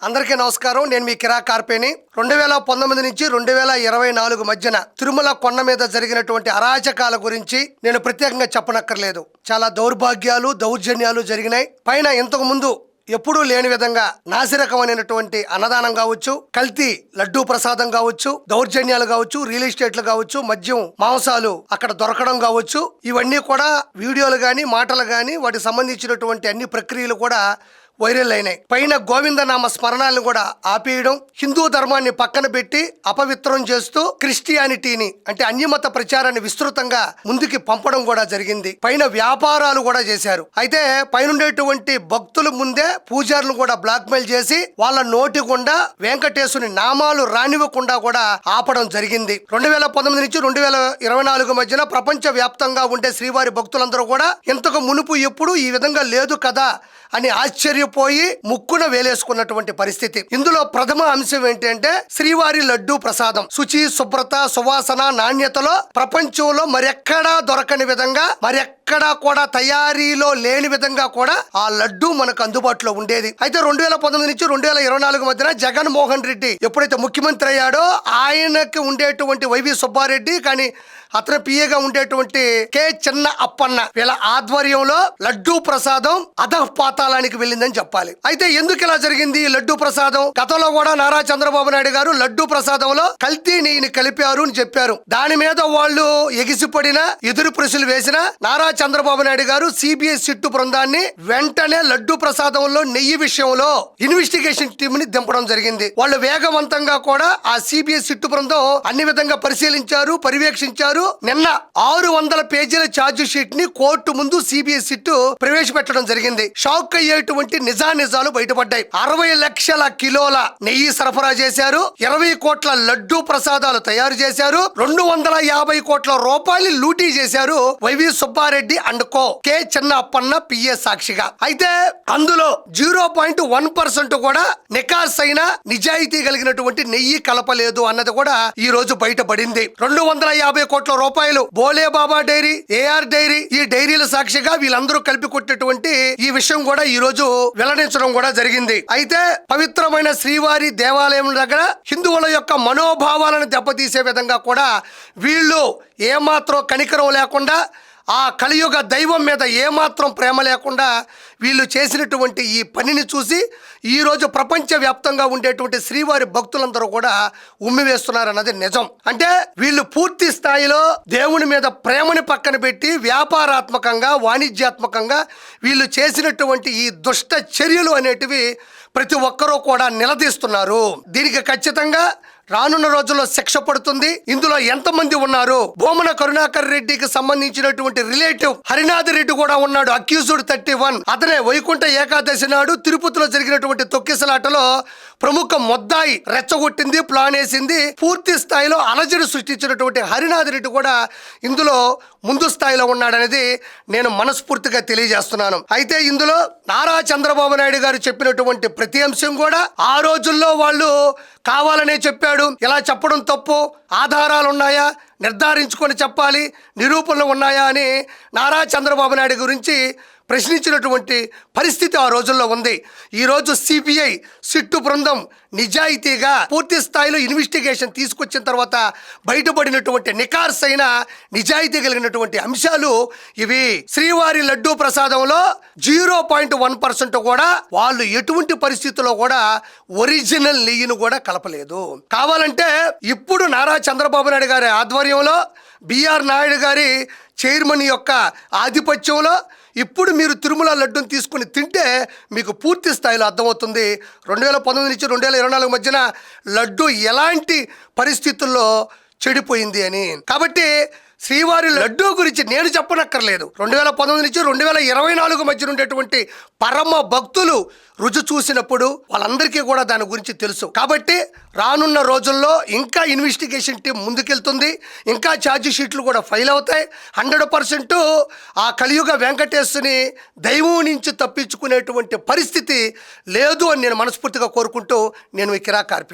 అందరికీ నమస్కారం. నేను మీ కిరా కార్పేని. 2019 నుంచి 2024 మధ్యన తిరుమల కొండ మీద జరిగినటువంటి అరాచకాల గురించి నేను ప్రత్యేకంగా చెప్పనక్కర్లేదు. చాలా దౌర్భాగ్యాలు, దౌర్జన్యాలు జరిగినాయి. పైన ఇంతకు ముందు ఎప్పుడూ లేని విధంగా నాసిరకమైనటువంటి అన్నదానం కావచ్చు, కల్తీ లడ్డూ ప్రసాదం కావచ్చు, దౌర్జన్యాలు కావచ్చు, రియల్ ఎస్టేట్లు కావచ్చు, మద్యం మాంసాలు అక్కడ దొరకడం కావచ్చు, ఇవన్నీ కూడా వీడియోలు గాని మాటలు గాని వాటికి సంబంధించినటువంటి అన్ని ప్రక్రియలు కూడా వైరల్ అయినాయి. పైన గోవిందనామ స్మరణాలను కూడా ఆపేయడం, హిందూ ధర్మాన్ని పక్కన పెట్టి అపవిత్రం చేస్తూ క్రిస్టియానిటీని అంటే అన్యమత ప్రచారాన్ని విస్తృతంగా ముందుకి పంపడం కూడా జరిగింది. పైన వ్యాపారాలు కూడా చేశారు. అయితే పైనుండేటువంటి భక్తుల ముందే పూజారులు కూడా బ్లాక్ మెయిల్ చేసి వాళ్ళ నోటి గుండా వెంకటేశుని నామాలు రానివ్వకుండా కూడా ఆపడం జరిగింది. 2019 నుంచి 2024 మధ్యన ప్రపంచ వ్యాప్తంగా ఉండే శ్రీవారి భక్తులందరూ కూడా ఇంతకు మునుపు ఎప్పుడు ఈ విధంగా లేదు కదా అని ఆశ్చర్యపోయి ముక్కున వేలేసుకున్నటువంటి పరిస్థితి. ఇందులో ప్రథమ అంశం ఏంటంటే శ్రీవారి లడ్డూ ప్రసాదం శుచి, శుభ్రత, సువాసన, నాణ్యతలో ప్రపంచంలో మరెక్కడా దొరకని విధంగా, మరెక్కడా కూడా తయారీలో లేని విధంగా కూడా ఆ లడ్డూ మనకు అందుబాటులో ఉండేది. అయితే 2019 నుంచి 2024 మధ్యన జగన్మోహన్ రెడ్డి ఎప్పుడైతే ముఖ్యమంత్రి అయ్యాడో ఆయనకి ఉండేటువంటి వైవి సుబ్బారెడ్డి కానీ అతని పిఏగా ఉండేటువంటి కె చిన్న అప్పన్న వీళ్ళ ఆధ్వర్యంలో లడ్డూ ప్రసాదం అధఃపాతాళానికి వెళ్ళిందని చెప్పాలి. అయితే ఎందుకు ఇలా జరిగింది లడ్డూ ప్రసాదం? గతంలో కూడా నారా చంద్రబాబు నాయుడు గారు లడ్డూ ప్రసాదంలో కల్తీ నెయ్యిని కలిపారు అని చెప్పారు. దాని మీద వాళ్ళు ఎగిసిపడిన, ఎదురు ప్రశ్నలు వేసిన నారా చంద్రబాబు నాయుడు గారు సిబిఐ సిట్టు బృందాన్ని వెంటనే లడ్డూ ప్రసాదంలో నెయ్యి విషయంలో ఇన్వెస్టిగేషన్ టీమ్ ని దింపడం జరిగింది. వాళ్ళు వేగవంతంగా కూడా ఆ సిబిఐ సిట్టు బృందం అన్ని విధంగా పరిశీలించారు, పర్యవేక్షించారు. నిన్న 600 పేజీల ఛార్జ్ షీట్ ని కోర్టు ముందు సిబిఐ సిట్టు ప్రవేశపెట్టడం జరిగింది. షాక్ అయ్యేటువంటి నిజాలు బయటపడ్డాయి. 60 లక్షల కిలోల నెయ్యి సరఫరా చేశారు, 20 కోట్ల లడ్డూ ప్రసాదాలు తయారు చేశారు, 250 కోట్ల రూపాయలు లూటీ చేశారు YV Subba Reddy and co K Chinna Appanna PA సాక్షిగా. అయితే అందులో 0.1% కూడా నికాస్ అయిన నిజాయితీ కలిగినటువంటి నెయ్యి కలపలేదు అన్నది కూడా ఈ రోజు బయటపడింది. 250 కోట్ల రూపాయలు బోలే బాబా డైరీ, ఏఆర్ డైరీ, ఈ డైరీల సాక్షిగా వీళ్ళందరూ కలిపి కొట్టినటువంటి ఈ విషయం కూడా ఈ రోజు వెల్లడించడం కూడా జరిగింది. అయితే పవిత్రమైన శ్రీవారి దేవాలయం దగ్గర హిందువుల యొక్క మనోభావాలను దెబ్బతీసే విధంగా కూడా వీళ్ళు ఏమాత్రం కనికరం లేకుండా, ఆ కలియుగ దైవం మీద ఏమాత్రం ప్రేమ లేకుండా వీళ్ళు చేసినటువంటి ఈ పనిని చూసి ఈరోజు ప్రపంచవ్యాప్తంగా ఉండేటువంటి శ్రీవారి భక్తులందరూ కూడా ఉమ్మివేస్తున్నారన్నది నిజం. అంటే వీళ్ళు పూర్తి స్థాయిలో దేవుని మీద ప్రేమని పక్కన పెట్టి వ్యాపారాత్మకంగా, వాణిజ్యాత్మకంగా వీళ్ళు చేసినటువంటి ఈ దుష్ట చర్యలు అనేటివి ప్రతి ఒక్కరూ కూడా నిలదీస్తున్నారు. దీనికి ఖచ్చితంగా రానున్న రోజుల్లో శిక్ష పడుతుంది. ఇందులో ఎంతమంది ఉన్నారు? బోమన కరుణాకర్ రెడ్డికి సంబంధించినటువంటి రిలేటివ్ హరినాథ్ రెడ్డి కూడా ఉన్నాడు, అక్యూజ్డ్ 31. అతనే వైకుంఠ ఏకాదశి నాడు తిరుపతిలో జరిగినటువంటి తొక్కిసలాటలో ప్రముఖ మొద్దాయి రెచ్చగొట్టింది, ప్లాన్ వేసింది, పూర్తి స్థాయిలో అలజడి సృష్టించినటువంటి హరినాథ్ రెడ్డి కూడా ఇందులో ముందు స్థాయిలో ఉన్నాడనేది నేను మనస్ఫూర్తిగా తెలియజేస్తున్నాను. అయితే ఇందులో నారా చంద్రబాబు నాయుడు గారు చెప్పినటువంటి ప్రతి అంశం కూడా ఆ రోజుల్లో వాళ్ళు కావాలనే చెప్పాడు, ఇలా చెప్పడం తప్పు, ఆధారాలు ఉన్నాయా నిర్ధారించుకొని చెప్పాలి, నిరూపణలు ఉన్నాయా అని నారా చంద్రబాబు నాయుడు గురించి ప్రశ్నించినటువంటి పరిస్థితి ఆ రోజుల్లో ఉంది. ఈరోజు సిబిఐ సిట్టు బృందం నిజాయితీగా పూర్తి స్థాయిలో ఇన్వెస్టిగేషన్ తీసుకొచ్చిన తర్వాత బయటపడినటువంటి నికార్సైన నిజాయితీ కలిగినటువంటి అంశాలు ఇవి. శ్రీవారి లడ్డూ ప్రసాదంలో 0.1% కూడా వాళ్ళు ఎటువంటి పరిస్థితుల్లో కూడా ఒరిజినల్ నెయ్యిని కూడా కలపలేదు. కావాలంటే ఇప్పుడు నారా చంద్రబాబు నాయుడు గారి ఆధ్వర్యంలో, బిఆర్ నాయుడు గారి చైర్మన్ యొక్క ఆధిపత్యంలో ఇప్పుడు మీరు తిరుమల లడ్డూని తీసుకుని తింటే మీకు పూర్తి స్థాయిలో అర్థమవుతుంది 2019 నుంచి 2024 మధ్యన లడ్డు ఎలాంటి పరిస్థితుల్లో చెడిపోయింది అని. కాబట్టి శ్రీవారి లడ్డూ గురించి నేను చెప్పనక్కర్లేదు. 2019 నుంచి 2024 మధ్య ఉండేటువంటి పరమ భక్తులు రుచి చూసినప్పుడు వాళ్ళందరికీ కూడా దాని గురించి తెలుసు. కాబట్టి రానున్న రోజుల్లో ఇంకా ఇన్వెస్టిగేషన్ టీం ముందుకెళ్తుంది, ఇంకా ఛార్జ్ షీట్లు కూడా ఫైల్ అవుతాయి. 100% ఆ కలియుగ వెంకటేశ్వరుని దైవం నుంచి తప్పించుకునేటువంటి పరిస్థితి లేదు అని నేను మనస్ఫూర్తిగా కోరుకుంటూ నేను ఈ కిరా కార్పేని.